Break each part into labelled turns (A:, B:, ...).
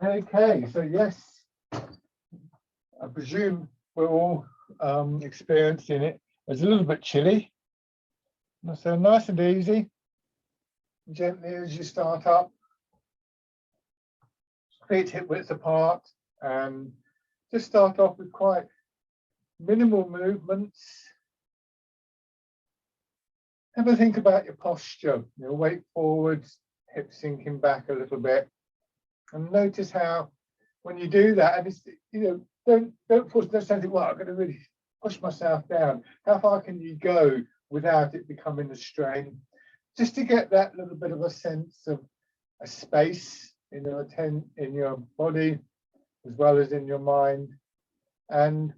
A: Okay, so yes, I presume we're all experiencing it. It's a little bit chilly. So nice and easy. Gently as you start up. Feet hip width apart, and just start off with quite minimal movements. Have a think about your posture. Weight forwards, hips sinking back a little bit, and notice how when you do that, and it's, don't force yourself. Well, I'm going to really push myself down. How far can you go without it becoming a strain? Just to get that little bit of a sense of a space in your body as well as in your mind, and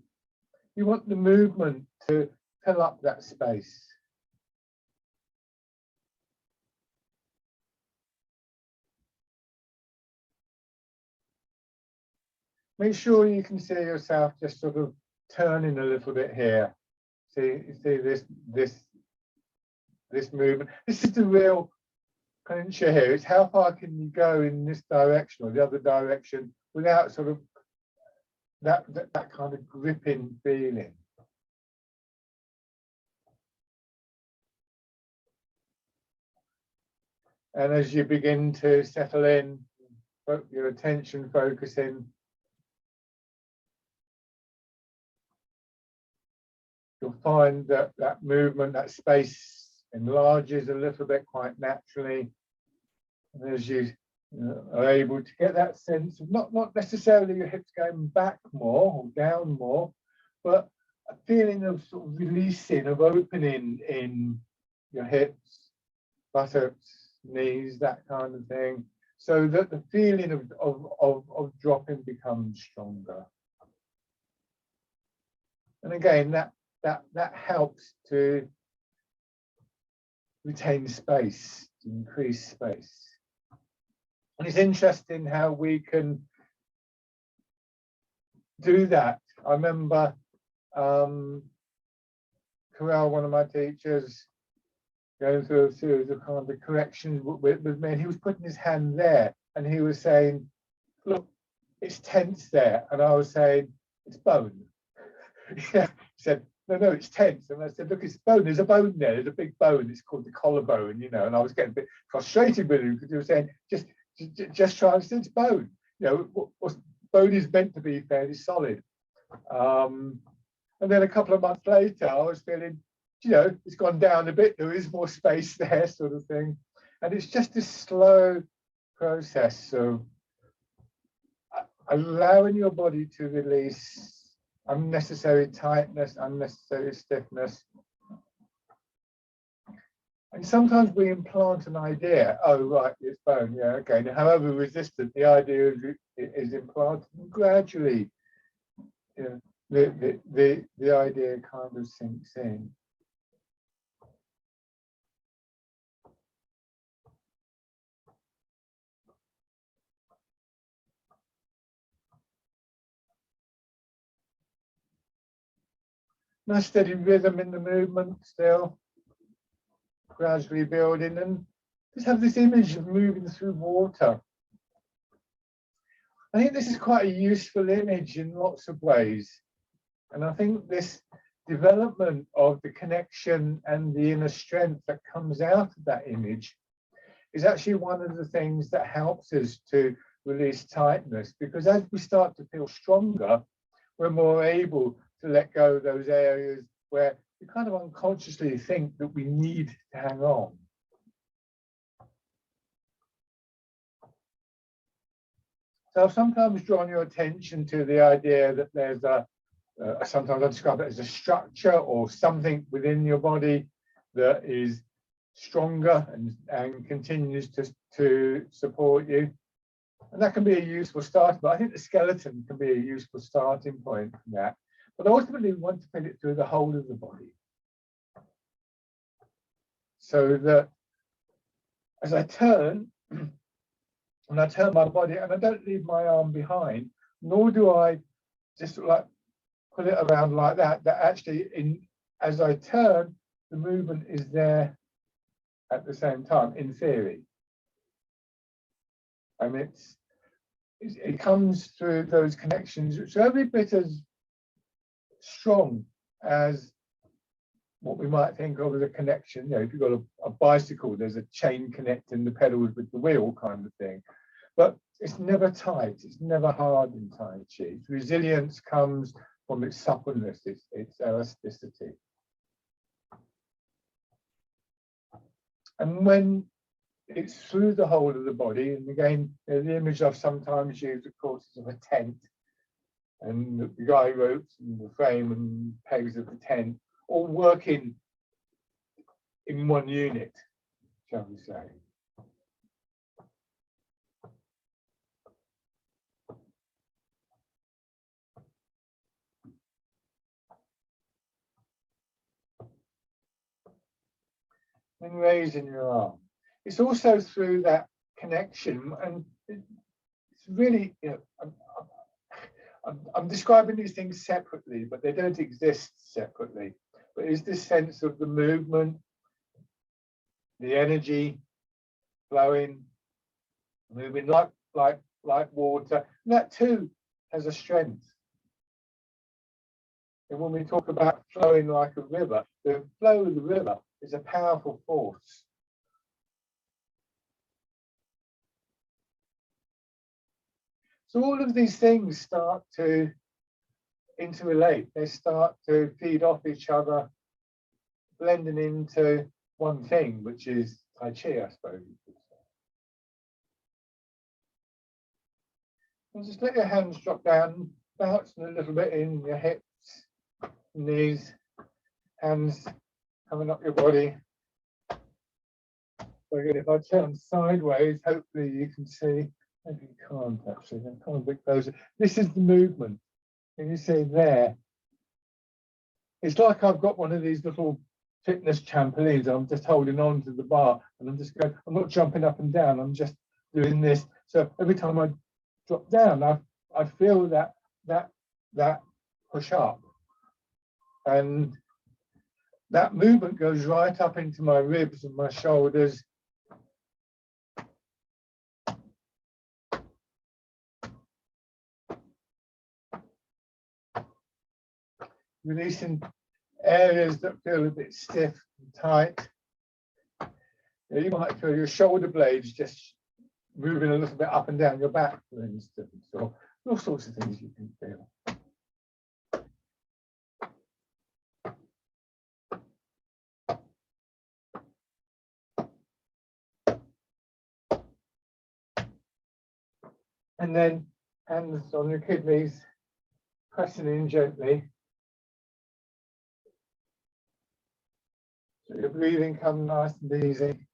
A: you want the movement to fill up that space. Make sure you can see yourself just sort of turning a little bit here. See this movement. This is the real clincher here. It's how far can you go in this direction or the other direction without sort of that kind of gripping feeling. And as you begin to settle in, your attention focusing, you'll find that that movement, that space enlarges a little bit quite naturally. And as you are able to get that sense of not necessarily your hips going back more or down more, but a feeling of sort of releasing, of opening in your hips, buttocks, knees, that kind of thing, so that the feeling of dropping becomes stronger. And again, that helps to retain space, to increase space. And it's interesting how we can do that. I remember Carell, one of my teachers, going through a series of kind of corrections with me, and he was putting his hand there and he was saying, look, it's tense there. And I was saying, it's bone. Yeah. He said, no, it's tense. And I said, look, it's bone. There's a bone there. There's a big bone. It's called the collarbone, And I was getting a bit frustrated with him because he was saying, just try and say it's bone. Bone is meant to be fairly solid. And then a couple of months later, I was feeling, it's gone down a bit. There is more space there, sort of thing. And it's just a slow process of allowing your body to release unnecessary tightness, unnecessary stiffness. And sometimes we implant an idea, oh, right, it's bone, yeah, okay. And however resistant the idea is implanted, and gradually the idea kind of sinks in. Nice steady rhythm in the movement still, gradually building, and just have this image of moving through water. I think this is quite a useful image in lots of ways. And I think this development of the connection and the inner strength that comes out of that image is actually one of the things that helps us to release tightness, because as we start to feel stronger, we're more able to let go of those areas where we kind of unconsciously think that we need to hang on. So I've sometimes drawn your attention to the idea that there's sometimes I describe it as a structure or something within your body that is stronger and continues to support you. And that can be a useful start, but I think the skeleton can be a useful starting point from that. But ultimately, we want to put it through the whole of the body. So that as I turn, and I turn my body, and I don't leave my arm behind, nor do I just like pull it around like that, that actually, as I turn, the movement is there at the same time, in theory. And it comes through those connections, which are every bit as strong as what we might think of as a connection. You know, if you've got a bicycle, there's a chain connecting the pedals with the wheel kind of thing. But it's never tight, it's never hard in Tai Chi. Resilience comes from its suppleness, its elasticity. And when it's through the whole of the body, and again, you know, the image I've sometimes used, of course, is of a tent, and the guy ropes and the frame and pegs of the tent all working in one unit, shall we say. And raising your arm. It's also through that connection, and it's really, you know, I'm describing these things separately, but they don't exist separately. But it's this sense of the movement, the energy flowing, moving like water. And that too has a strength. And when we talk about flowing like a river, the flow of the river is a powerful force. So all of these things start to interrelate. They start to feed off each other, blending into one thing, which is Tai Chi, I suppose you could say. And just let your hands drop down, bouncing a little bit in your hips, knees, hands coming up your body. So again, if I turn sideways, hopefully you can see. Maybe you can't actually, come a bit closer. This is the movement. Can you see there? It's like I've got one of these little fitness trampolines. I'm just holding on to the bar and I'm just going, I'm not jumping up and down, I'm just doing this. So every time I drop down, I feel that push up. And that movement goes right up into my ribs and my shoulders. Releasing areas that feel a bit stiff and tight. You might feel your shoulder blades just moving a little bit up and down your back, for instance, or all sorts of things you can feel. And then hands on your kidneys, pressing in gently. So your breathing comes nice and easy.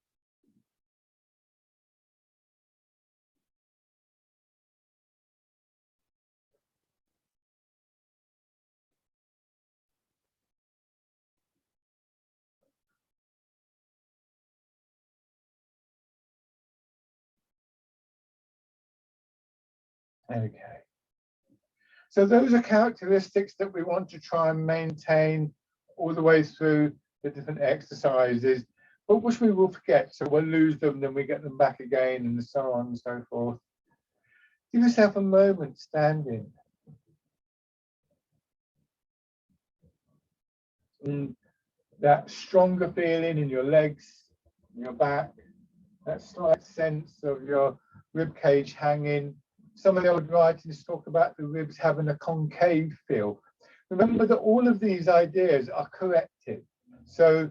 A: Okay. So those are characteristics that we want to try and maintain all the way through the different exercises, but which we will forget. So we'll lose them, then we get them back again, and so on and so forth. Give yourself a moment standing. And that stronger feeling in your legs, in your back, that slight sense of your rib cage hanging. Some of the old writings talk about the ribs having a concave feel. Remember that all of these ideas are corrective. So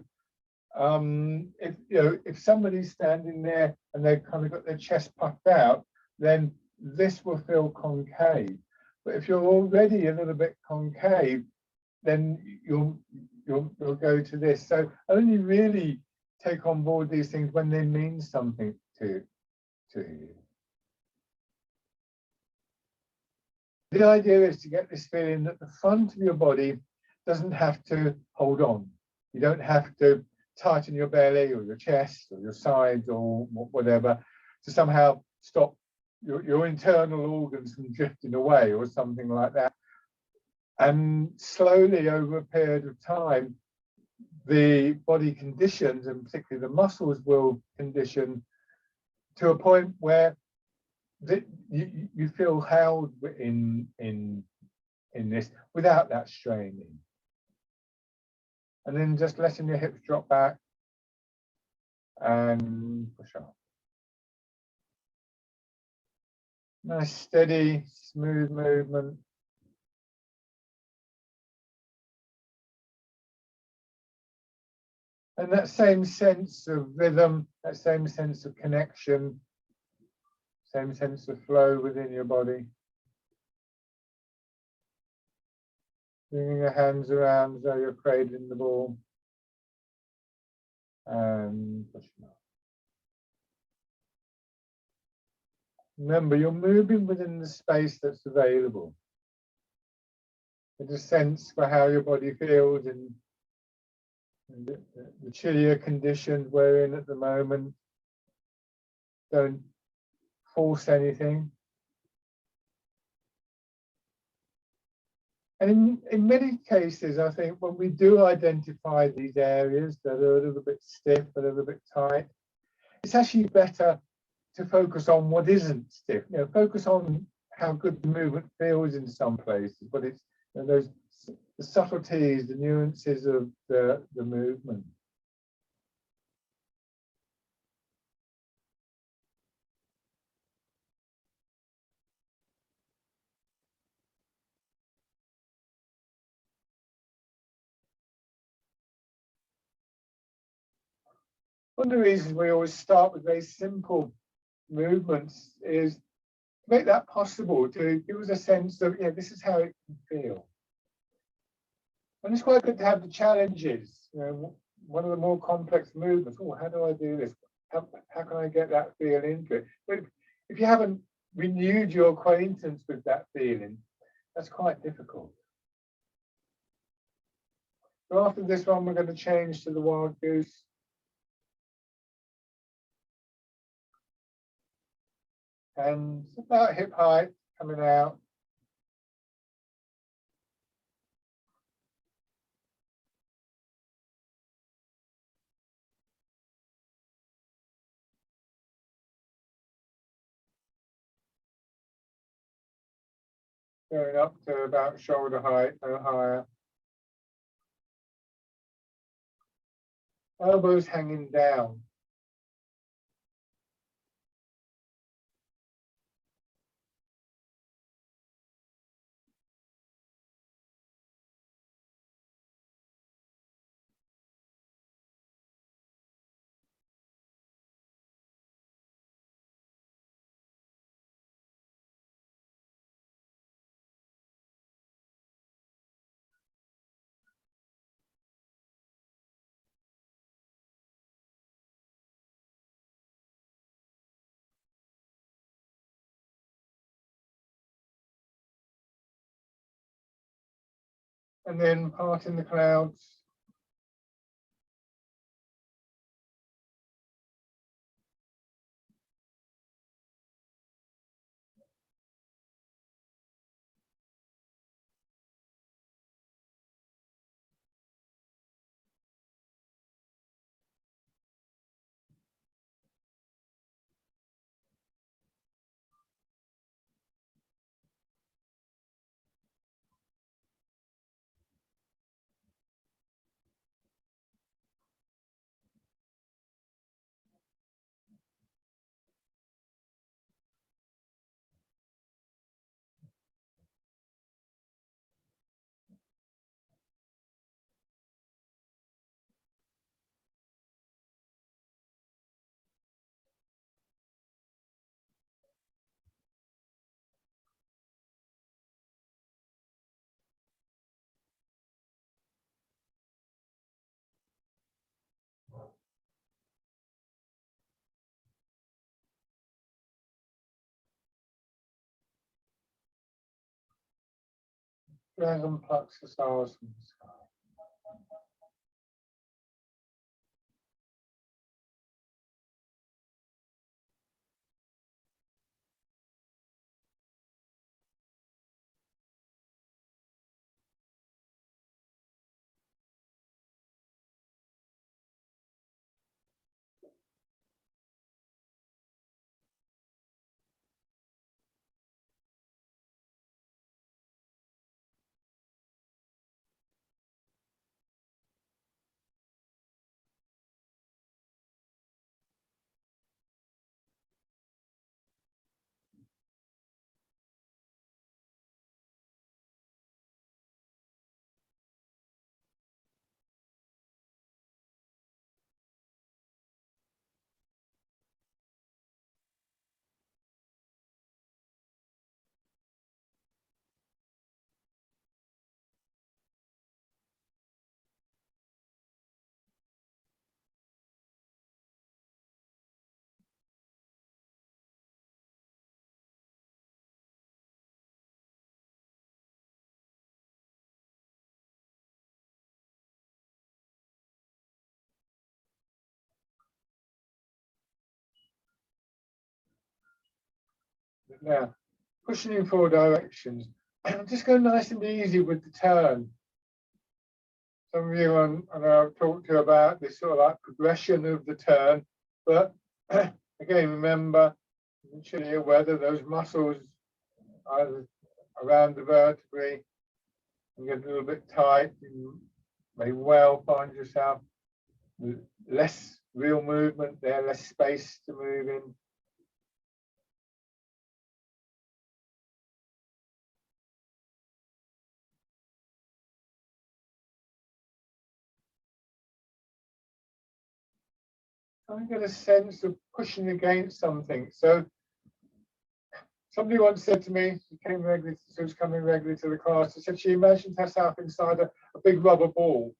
A: if somebody's standing there and they've kind of got their chest puffed out, then this will feel concave. But if you're already a little bit concave, then you'll go to this. So only really take on board these things when they mean something to you. The idea is to get this feeling that the front of your body doesn't have to hold on. You don't have to tighten your belly or your chest or your sides or whatever to somehow stop your internal organs from drifting away or something like that. And slowly over a period of time, the body conditions, and particularly the muscles will condition to a point where that you feel held in this without that straining. And then just letting your hips drop back and push up. Nice, steady, smooth movement. And that same sense of rhythm, that same sense of connection, same sense of flow within your body. Bringing your hands around as though you're cradling the ball. And pushing up. Remember, you're moving within the space that's available. With a sense for how your body feels in the chillier conditions we're in at the moment. Don't force anything. And in many cases, I think when we do identify these areas that are a little bit stiff, a little bit tight, it's actually better to focus on what isn't stiff. You know, focus on how good the movement feels in some places, but it's those the subtleties, the nuances of the movement. One of the reasons we always start with very simple movements is to make that possible, to give us a sense of, yeah, this is how it can feel. And it's quite good to have the challenges. You know, one of the more complex movements. Oh, how do I do this? How can I get that feel into it? But if you haven't renewed your acquaintance with that feeling, that's quite difficult. So after this one, we're going to change to the wild goose. And it's about hip height coming out. Going up to about shoulder height, no higher. Elbows hanging down. And then parting the clouds. Dragon plucks the stars from the sky. Now, pushing in four directions. Just go nice and easy with the turn. Some of you, I know I've talked to you about this sort of like progression of the turn, but again, remember, ensure you're aware that those muscles either around the vertebrae and get a little bit tight. You may well find yourself with less real movement there, less space to move in. I get a sense of pushing against something. So somebody once said to me, she was coming regularly to the class, she said she imagined herself inside a big rubber ball.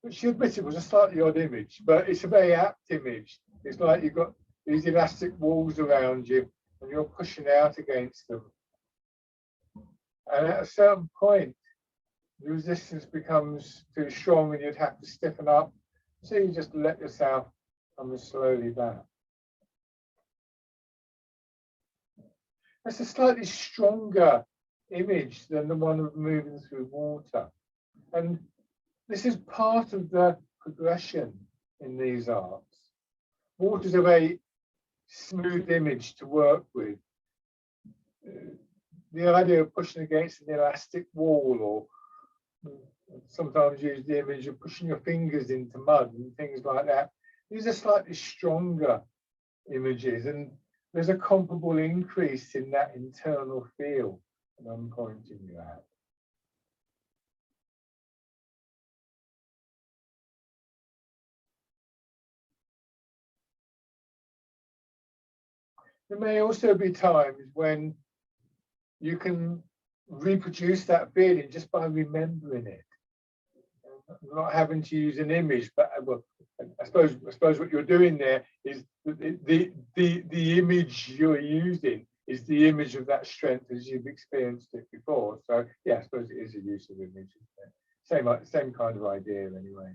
A: But she admitted it was a slightly odd image, but it's a very apt image. It's like you've got these elastic walls around you and you're pushing out against them. And at a certain point, the resistance becomes too strong and you'd have to stiffen up. So you just let yourself come slowly back. That's a slightly stronger image than the one of moving through water. And this is part of the progression in these arts. Water is a very smooth image to work with. The idea of pushing against an elastic wall, or sometimes use the image of pushing your fingers into mud and things like that. These are slightly stronger images, and there's a comparable increase in that internal feel that I'm pointing you at. There may also be times when you can reproduce that feeling just by remembering it, not having to use an image. But well, I suppose what you're doing there is the image you're using is the image of that strength as you've experienced it before. So yeah, I suppose it is a use of image. Same kind of idea anyway.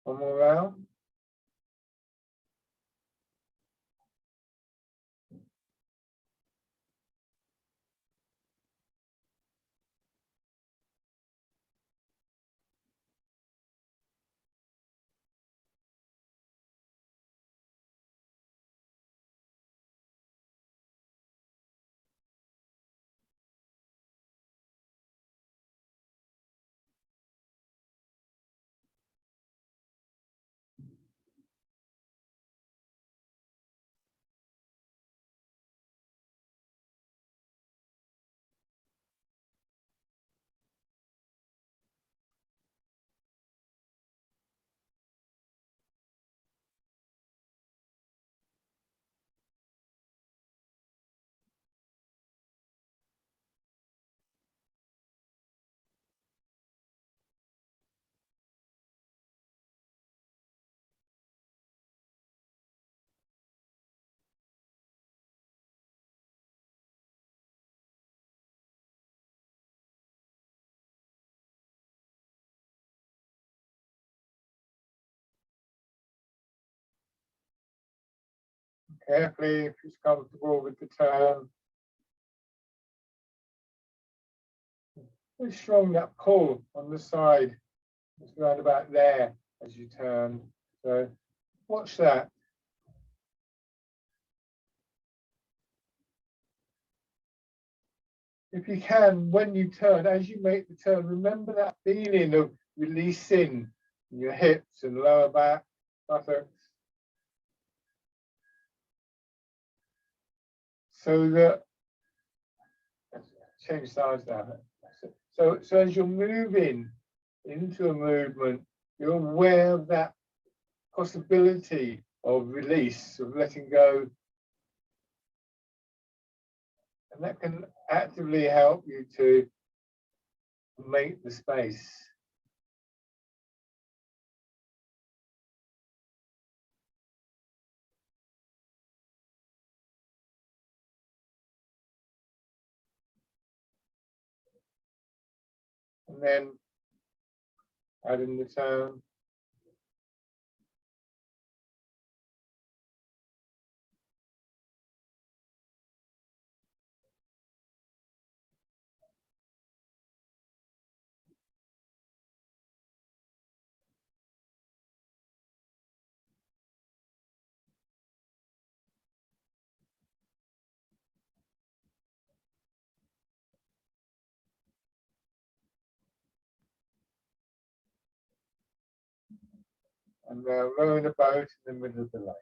A: One more round. carefully if it's comfortable with the turn. Very strong, that pull on the side. It's right about there as you turn. So watch that. If you can, when you turn, as you make the turn, remember that feeling of releasing your hips and lower back, buttocks. So that, change sides now. So as you're moving into a movement, you're aware of that possibility of release, of letting go. And that can actively help you to make the space. And then add in the turn. And rowing a boat in the middle of the lake.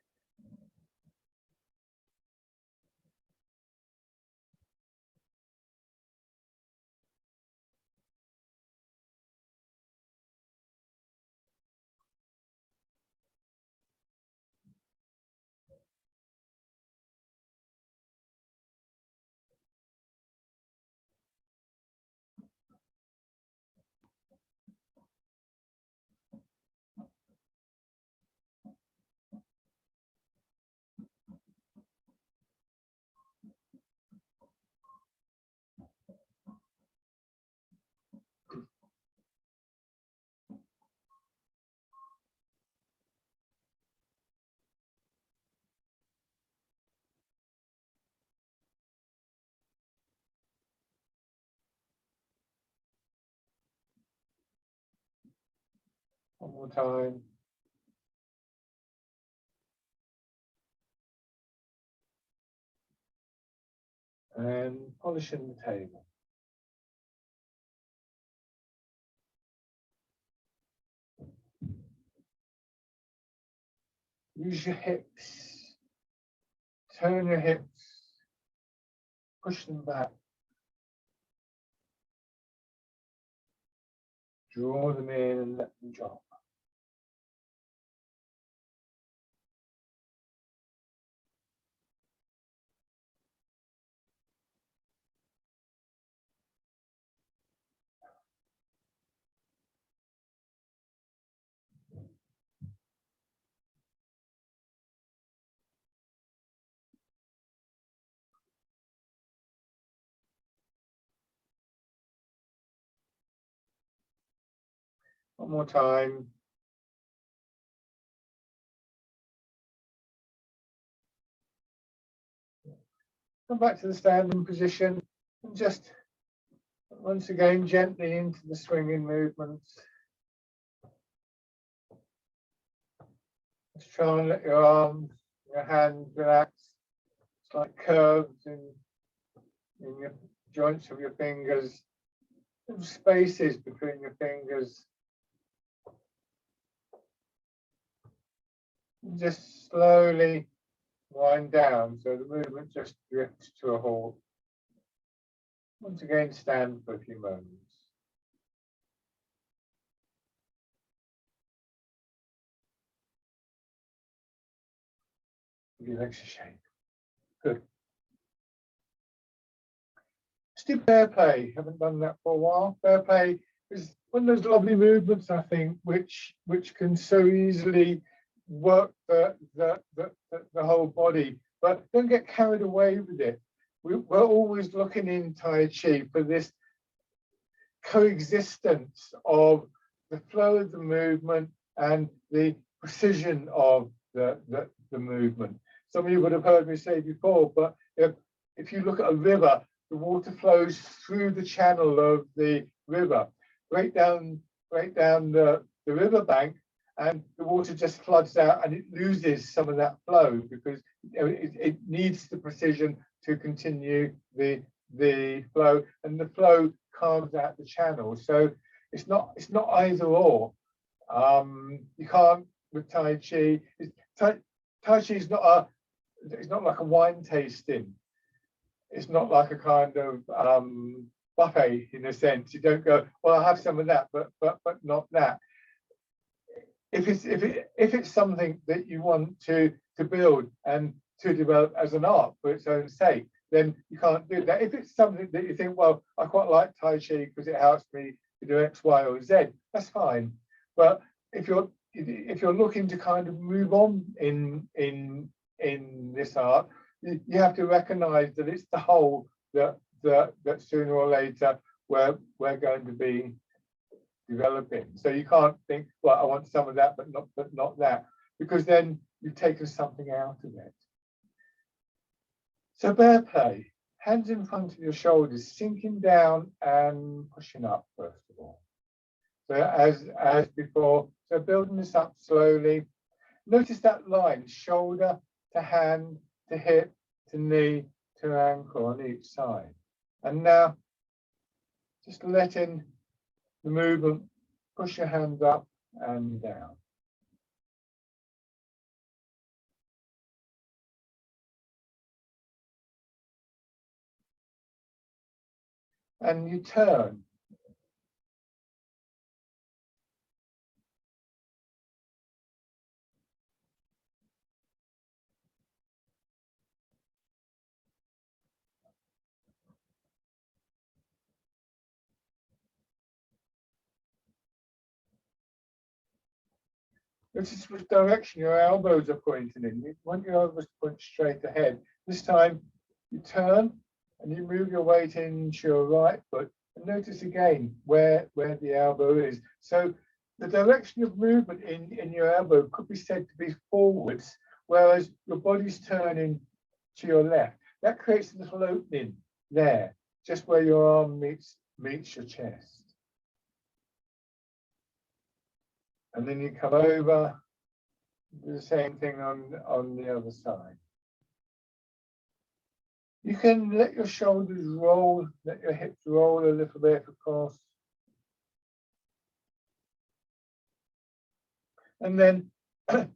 A: One more time. And polishing the table. Use your hips. Turn your hips. Push them back. Draw them in and let them drop. One more time. Come back to the standing position and just once again gently into the swinging movements. Just try and let your arms, your hands relax. It's like curves in your joints of your fingers, little spaces between your fingers. Just slowly wind down so the movement just drifts to a halt. Once again, stand for a few moments. Give your legs a shake. Good. Let's do bear play. Haven't done that for a while. Bear play is one of those lovely movements, I think, which can so easily work the whole body. But don't get carried away with it. We're always looking in Tai Chi for this coexistence of the flow of the movement and the precision of the movement. some of you would have heard me say before, but if you look at a river, the water flows through the channel of the river, right down the riverbank, and the water just floods out and it loses some of that flow because it needs the precision to continue the flow, and the flow carves out the channel. So it's not either or. You can't with Tai Chi. Tai Chi is it's not like a wine tasting. It's not like a kind of buffet in a sense. You don't go, well, I'll have some of that, but not that. If it's something that you want to build and to develop as an art for its own sake, then you can't do that. If it's something that you think, well, I quite like Tai Chi because it helps me to do X, Y, or Z, that's fine. But if you're looking to kind of move on in this art, you have to recognize that it's the whole that sooner or later we're going to be developing. So you can't think, well, I want some of that, but not that, because then you've taken something out of it. So bear play, hands in front of your shoulders, sinking down and pushing up first of all. So as before, so building this up slowly. Notice that line, shoulder to hand to hip to knee to ankle on each side. And now just letting the movement push your hands up and down. And you turn. This is which direction your elbows are pointing in. You want your elbows to point straight ahead. This time you turn and you move your weight into your right foot. And notice again where the elbow is. So the direction of movement in your elbow could be said to be forwards, whereas your body's turning to your left. That creates a little opening there, just where your arm meets your chest. And then you come over, do the same thing on the other side. You can let your shoulders roll, let your hips roll a little bit, of course. And then the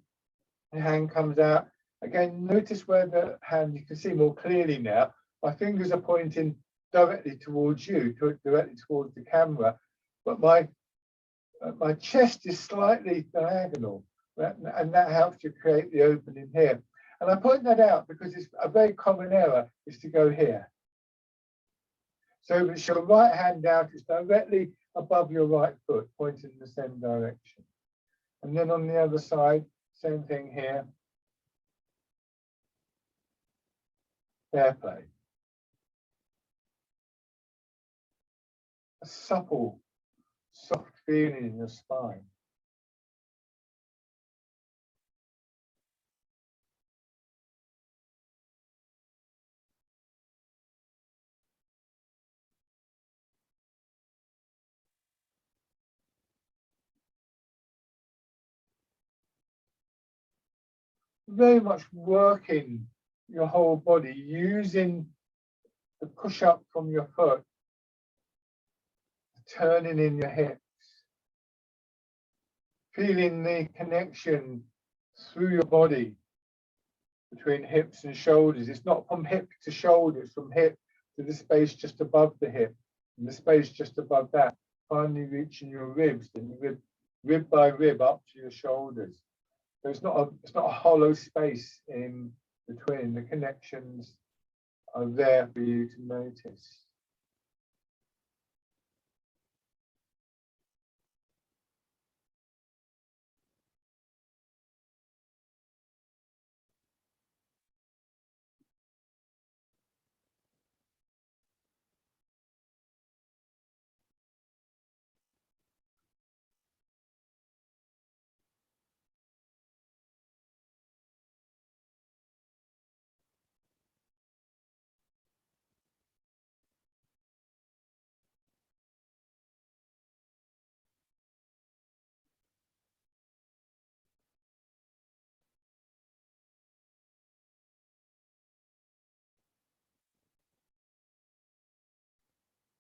A: hand comes out. Again, notice where the hand, you can see more clearly now. My fingers are pointing directly towards you, directly towards the camera, but my chest is slightly diagonal, and that helps you create the opening here. And I point that out because it's a very common error is to go here. So it's your right hand out, it's directly above your right foot, pointing in the same direction. And then on the other side, same thing here. Fair play. A supple, soft feeling in your spine. Very much working your whole body, using the push up from your foot, turning in your hips, feeling the connection through your body between hips and shoulders. It's not from hip to shoulder, it's from hip to the space just above the hip, and the space just above that, finally reaching your ribs, and rib by rib up to your shoulders. So it's not a hollow space in between. The connections are there for you to notice.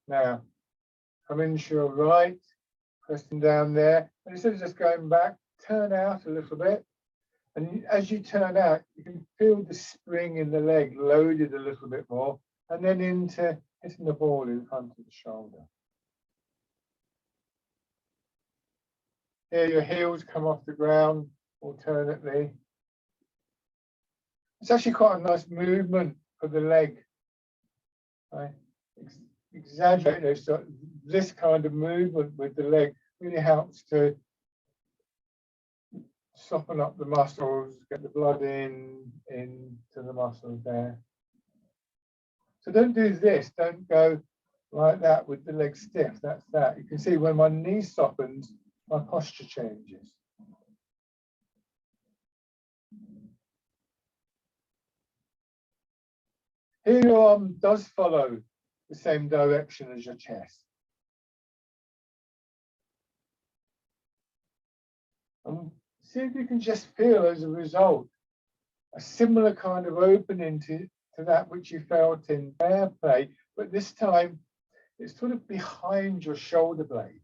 A: Now, come into your right, pressing down there. And instead of just going back, turn out a little bit. And as you turn out, you can feel the spring in the leg loaded a little bit more, and then into hitting the ball in front of the shoulder. Here, your heels come off the ground alternately. It's actually quite a nice movement for the leg. Right? Exaggerate this kind of movement with the leg really helps to soften up the muscles, get the blood into the muscles there. So don't do this, don't go like that with the leg stiff, that's that. You can see when my knee softens, my posture changes. Here your arm does follow the same direction as your chest. And see if you can just feel as a result a similar kind of opening to that which you felt in bear play, but this time it's sort of behind your shoulder blade.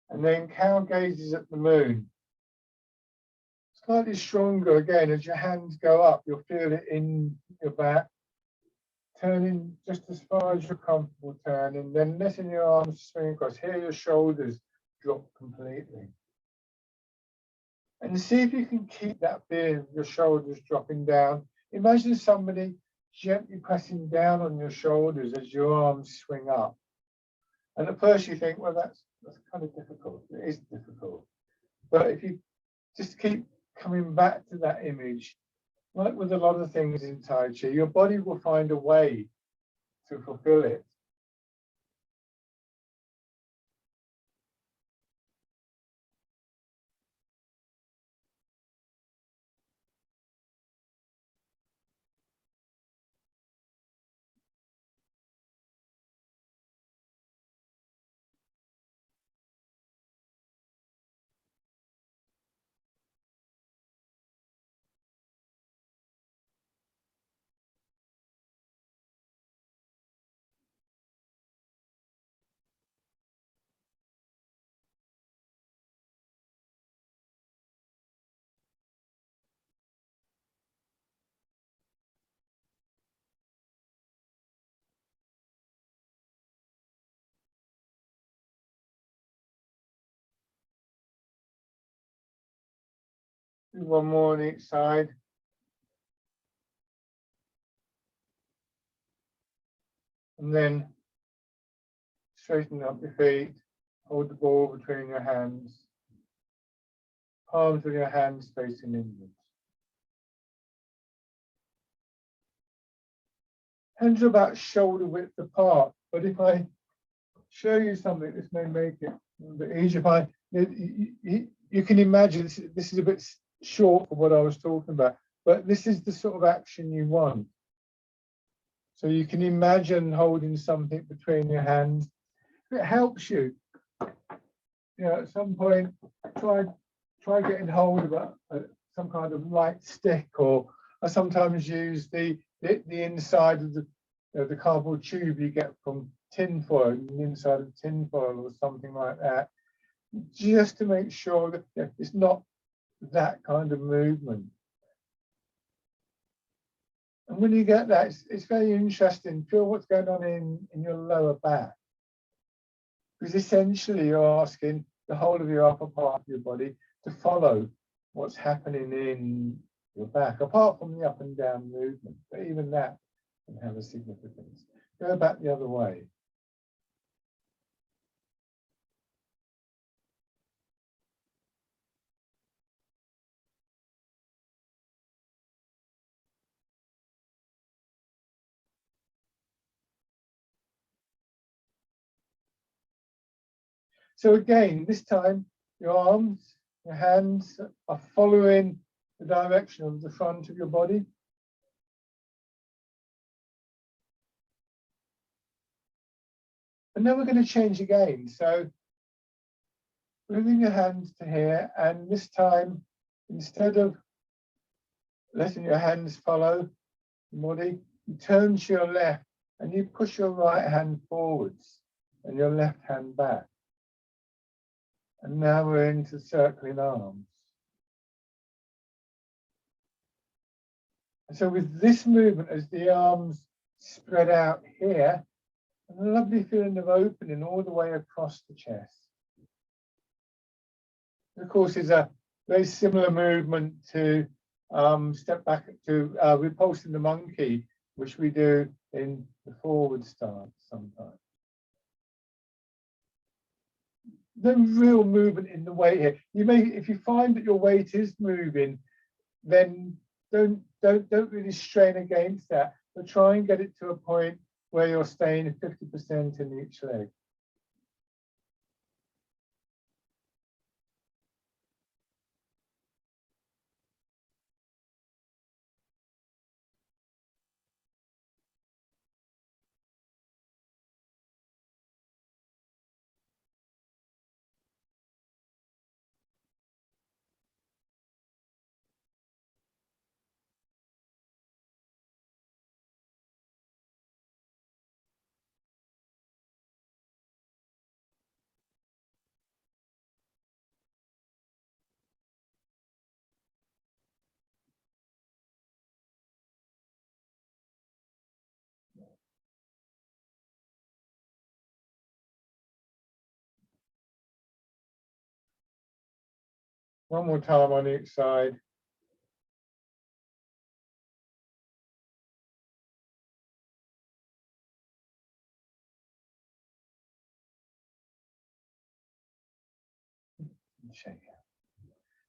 A: And then cow gazes at the moon. Slightly stronger again, as your hands go up, you'll feel it in your back. Turning just as far as you're comfortable turning, then letting your arms swing across. Here your shoulders drop completely. And see if you can keep that feeling of your shoulders dropping down. Imagine somebody gently pressing down on your shoulders as your arms swing up. And at first you think, well, that's kind of difficult. It is difficult. But if you just keep coming back to that image, like with a lot of things in Tai Chi, your body will find a way to fulfill it. Do one more on each side. And then straighten up your feet. Hold the ball between your hands. Palms of your hands facing inwards. Hands are about shoulder width apart, but if I show you something, this may make it a bit easier. You can imagine this is a bit short for what I was talking about, but this is the sort of action you want. So you can imagine holding something between your hands. If it helps you, at some point, try getting hold of some kind of light stick, or I sometimes use the inside of the cardboard tube you get from tin foil, the inside of tin foil or something like that, just to make sure that it's not that kind of movement. And when you get that, it's very interesting. Feel what's going on in your lower back. Because essentially you're asking the whole of your upper part of your body to follow what's happening in your back, apart from the up and down movement. But even that can have a significance. Go back the other way. So again, this time your arms, your hands are following the direction of the front of your body. And then we're going to change again. So moving your hands to here, and this time, instead of letting your hands follow the body, you turn to your left and you push your right hand forwards and your left hand back. And now we're into circling arms. And so with this movement, as the arms spread out here, and a lovely feeling of opening all the way across the chest. Of course, is a very similar movement to step back to repulsing the monkey, which we do in the forward stance sometimes. No real movement in the weight here. You may, if you find that your weight is moving, then don't really strain against that, but try and get it to a point where you're staying 50% in each leg. One more time on each side. Shake it.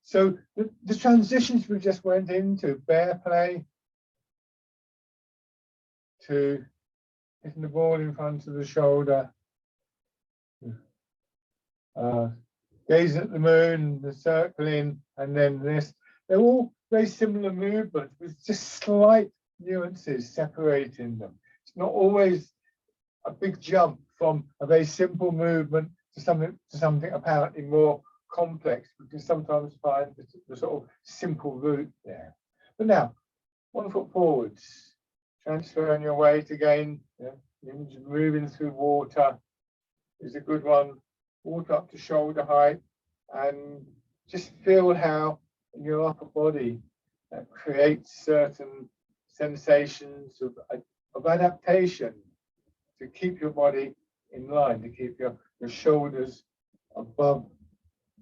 A: So the transitions we just went into, bear play, to hitting the ball in front of the shoulder, gazing at the moon, the circling, and then this. They're all very similar movements with just slight nuances separating them. It's not always a big jump from a very simple movement to something apparently more complex. We can sometimes find the sort of simple route there. But now, 1 foot forwards, transferring your weight again, moving through water is a good one. Water up to shoulder height, and just feel how in your upper body that creates certain sensations of adaptation to keep your body in line, to keep your shoulders above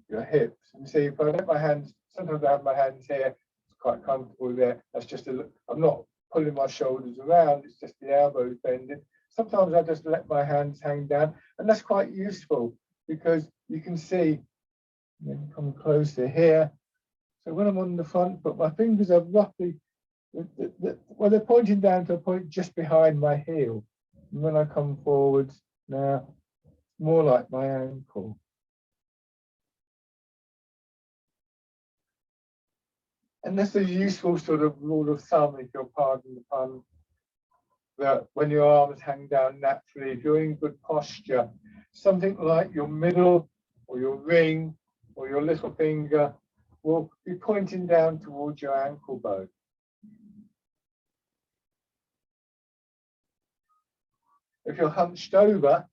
A: your hips. And see, if I let my hands, sometimes I have my hands here, it's quite comfortable there. That's just I'm not pulling my shoulders around, it's just the elbows bending. Sometimes I just let my hands hang down, and that's quite useful because you can see, come closer here. So when I'm on the front foot, my fingers are roughly, well, they're pointing down to a point just behind my heel. And when I come forwards, now, more like my ankle. And that's a useful sort of rule of thumb, if you'll pardon the pun, that when your arms hang down naturally, if you're in good posture, something like your middle or your ring or your little finger will be pointing down towards your ankle bone. If you're hunched over,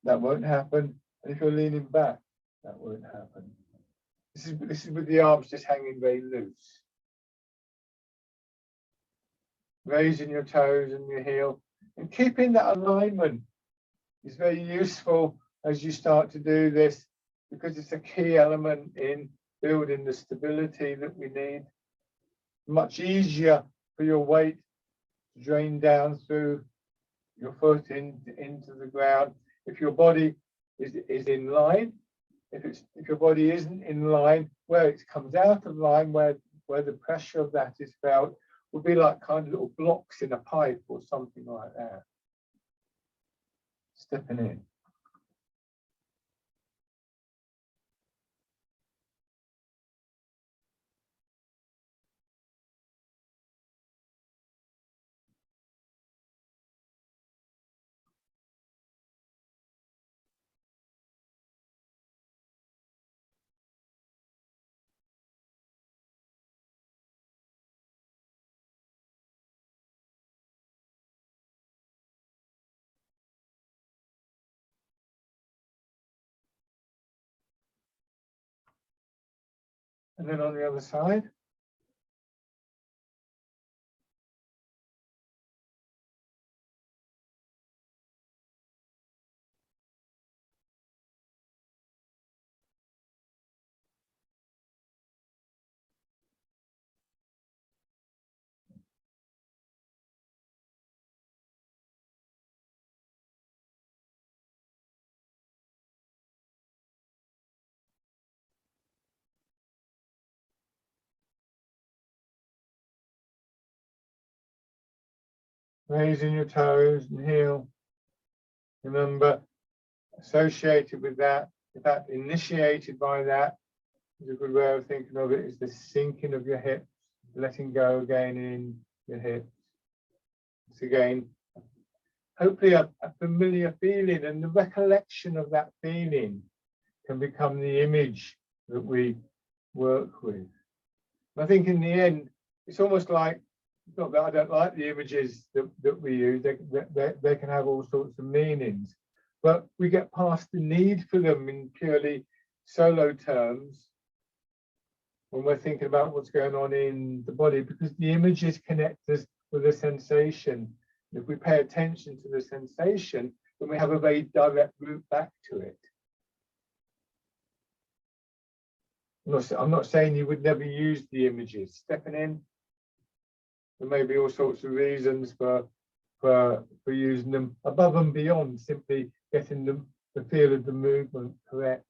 A: that won't happen. And if you're leaning back, that won't happen. This is with the arms just hanging very loose. Raising your toes and your heel and keeping that alignment is very useful as you start to do this, because it's a key element in building the stability that we need. Much easier for your weight to drain down through your foot into the ground. If your body is in line, if your body isn't in line, where it comes out of line, where the pressure of that is felt, will be like kind of little blocks in a pipe or something like that. Stepping in. And then on the other side. Raising your toes and heel. Remember, associated with that, in fact, initiated by that, is a good way of thinking of it, is the sinking of your hips, letting go again in your hips. It's again, hopefully a familiar feeling, and the recollection of that feeling can become the image that we work with. I think in the end, it's almost like, not that I don't like the images that we use, they can have all sorts of meanings, but we get past the need for them in purely solo terms when we're thinking about what's going on in the body, because the images connect us with a sensation. If we pay attention to the sensation, then we have a very direct route back to it. I'm not saying you would never use the images. Stepping in, there may be all sorts of reasons for using them above and beyond simply getting the feel of the movement correct.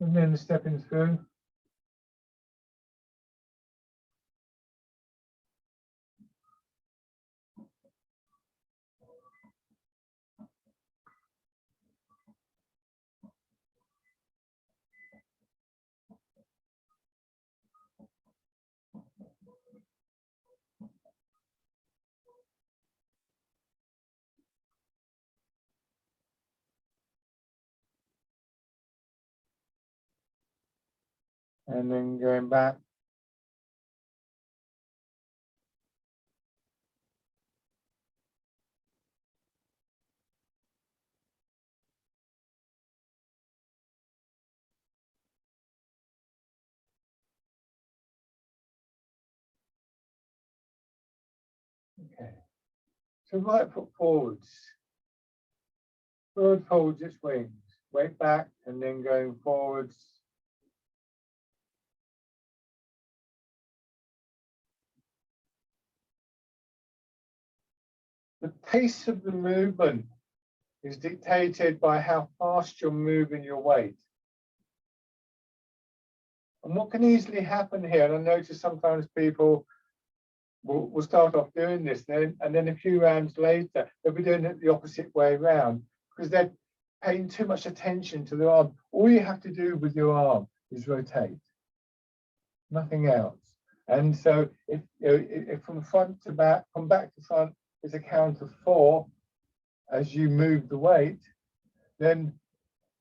A: And then stepping through. And then going back. Okay. So right foot forwards. Forward folds its wings. Weight back and then going forwards. The pace of the movement is dictated by how fast you're moving your weight. And what can easily happen here, and I notice sometimes people will start off doing this, and then a few rounds later, they'll be doing it the opposite way around because they're paying too much attention to their arm. All you have to do with your arm is rotate, nothing else. And so if from front to back, from back to front is a count of 4 as you move the weight, then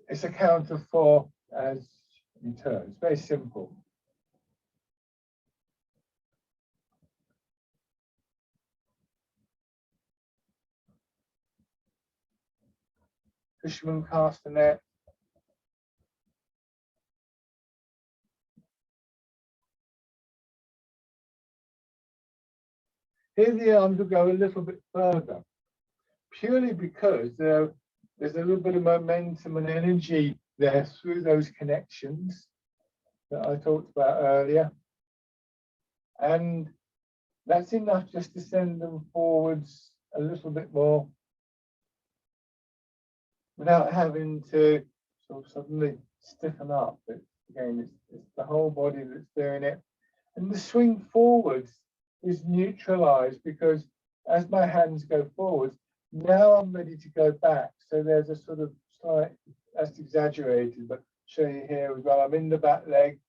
A: it's a count of 4 as you turn. It's very simple. Fisherman cast the net. Here the arms will go a little bit further, purely because there's a little bit of momentum and energy there through those connections that I talked about earlier. And that's enough just to send them forwards a little bit more without having to sort of suddenly stiffen up. But again, it's the whole body that's doing it. And the swing forwards is neutralized because as my hands go forwards, now I'm ready to go back. So there's a sort of slight, that's exaggerated, but show you here as well. I'm in the back leg,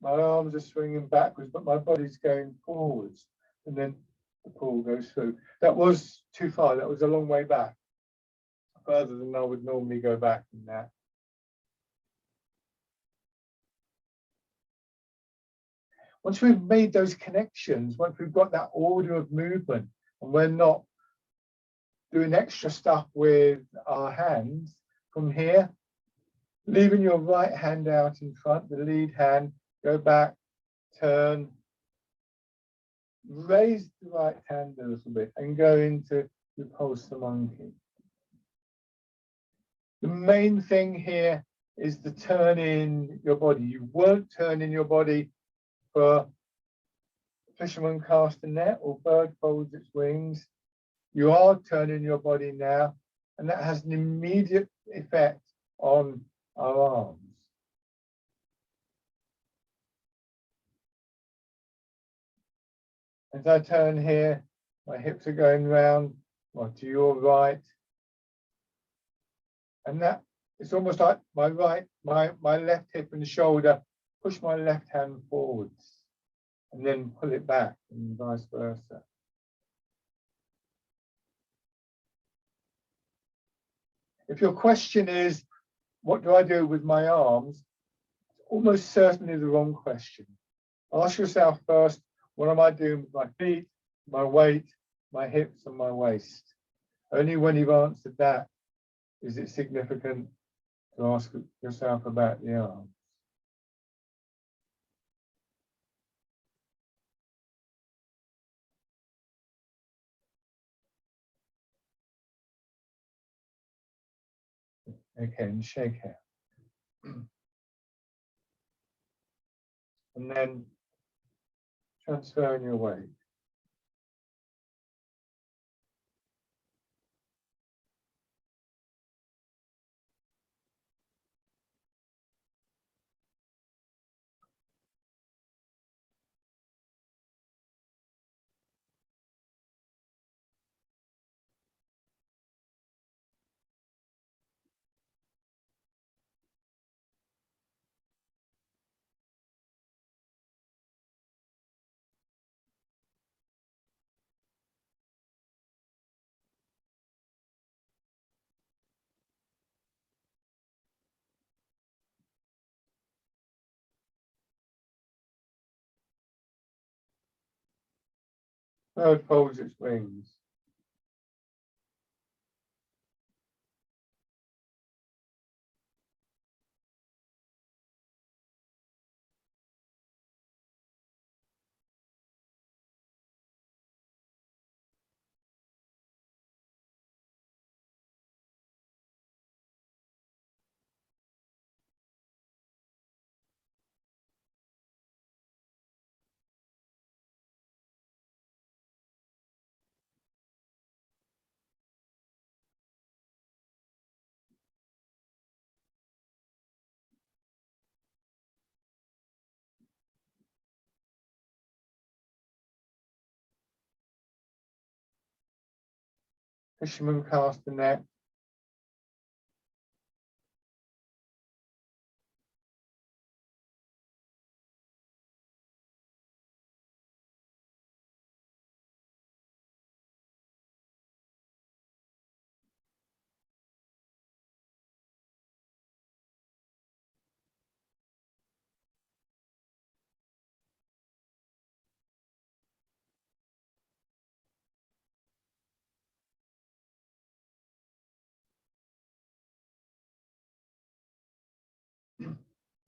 A: my arms are swinging backwards, but my body's going forwards. And then the pull goes through. That was too far, that was a long way back, further than I would normally go back in that. Once we've made those connections, once we've got that order of movement, and we're not doing extra stuff with our hands from here, leaving your right hand out in front, the lead hand, go back, turn, raise the right hand a little bit and go into repulse the monkey. The main thing here is the turn in your body. You won't turn in your body for fisherman cast a net or bird folds its wings. You are turning your body now, and that has an immediate effect on our arms. As I turn here, my hips are going round to your right. And that it's almost like my left hip and shoulder, push my left hand forwards and then pull it back and vice versa. If your question is, what do I do with my arms? It's almost certainly the wrong question. Ask yourself first, what am I doing with my feet, my weight, my hips and my waist? Only when you've answered that is it significant to ask yourself about the arms. Okay, and shake out. And then transferring your weight. Bird folds its wings. Fisherman cast the net.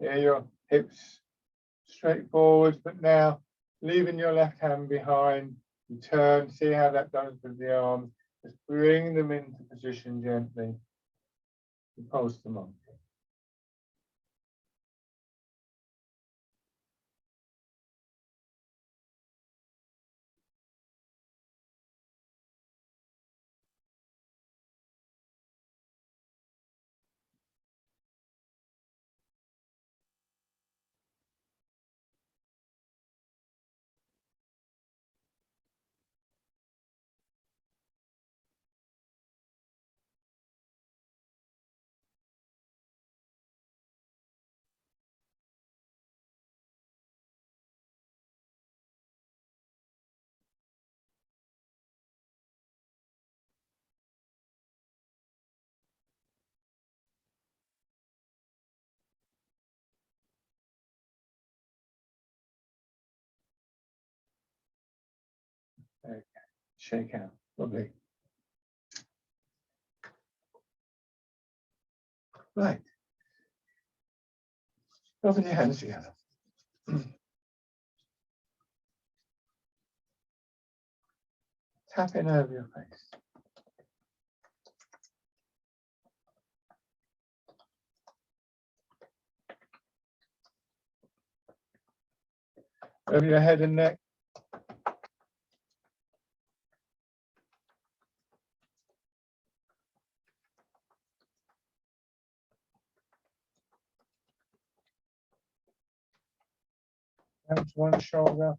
A: Yeah, your hips straight forwards, but now leaving your left hand behind. You turn, see how that does with the arms. Just bring them into position gently. And pulse them on. Okay. Shake out. Lovely. Right. Open your hands together. Tapping over your face. Over your head and neck. Down to one shoulder.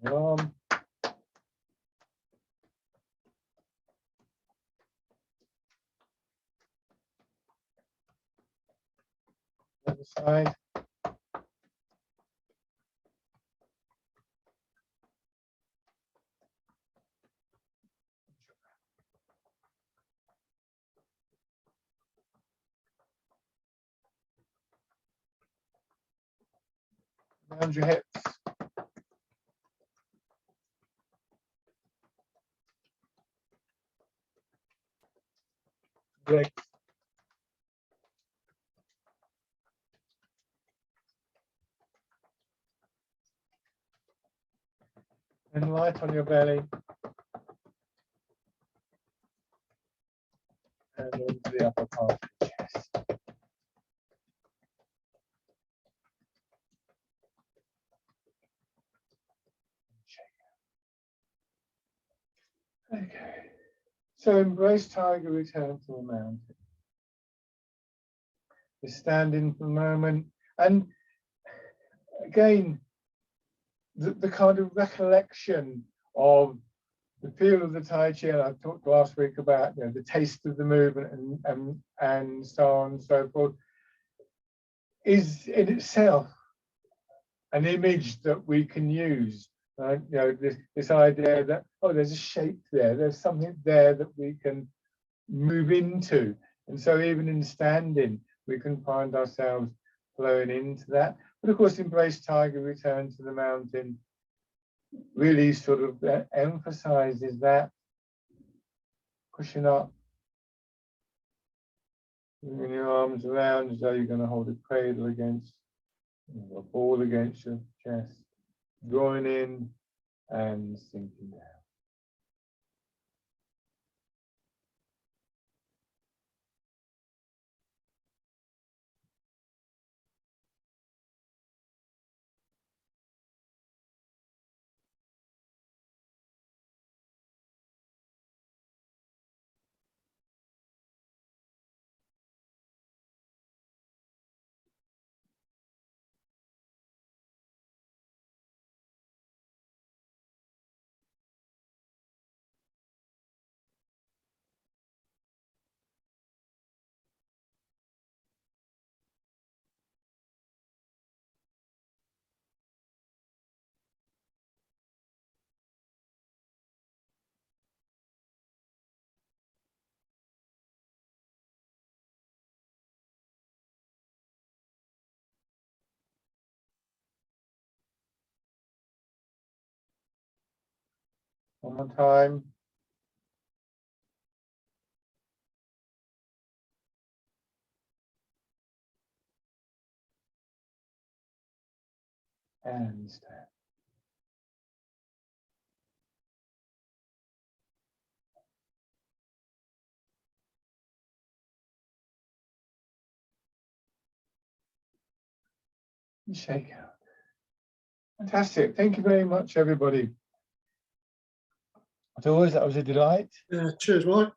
A: Your arm. Other side. Round your hips. Legs. And light on your belly. And into the upper part of the chest. Okay. So embrace tiger, return to the mountain. Just standing for a moment. And again, the kind of recollection of the feel of the Tai Chi, and I talked last week about the taste of the movement and so on and so forth, is in itself an image that we can use. This idea that, oh, there's a shape there, there's something there that we can move into. And so even in standing, we can find ourselves flowing into that. But of course, embrace tiger, return to the mountain really sort of emphasizes that, pushing up, bringing your arms around as though you're going to hold a cradle against, a ball against your chest, drawing in and sinking down. One more time. handstand. Shake out. Fantastic. Thank you very much, everybody. As always, that was a delight.
B: Cheers, Mike.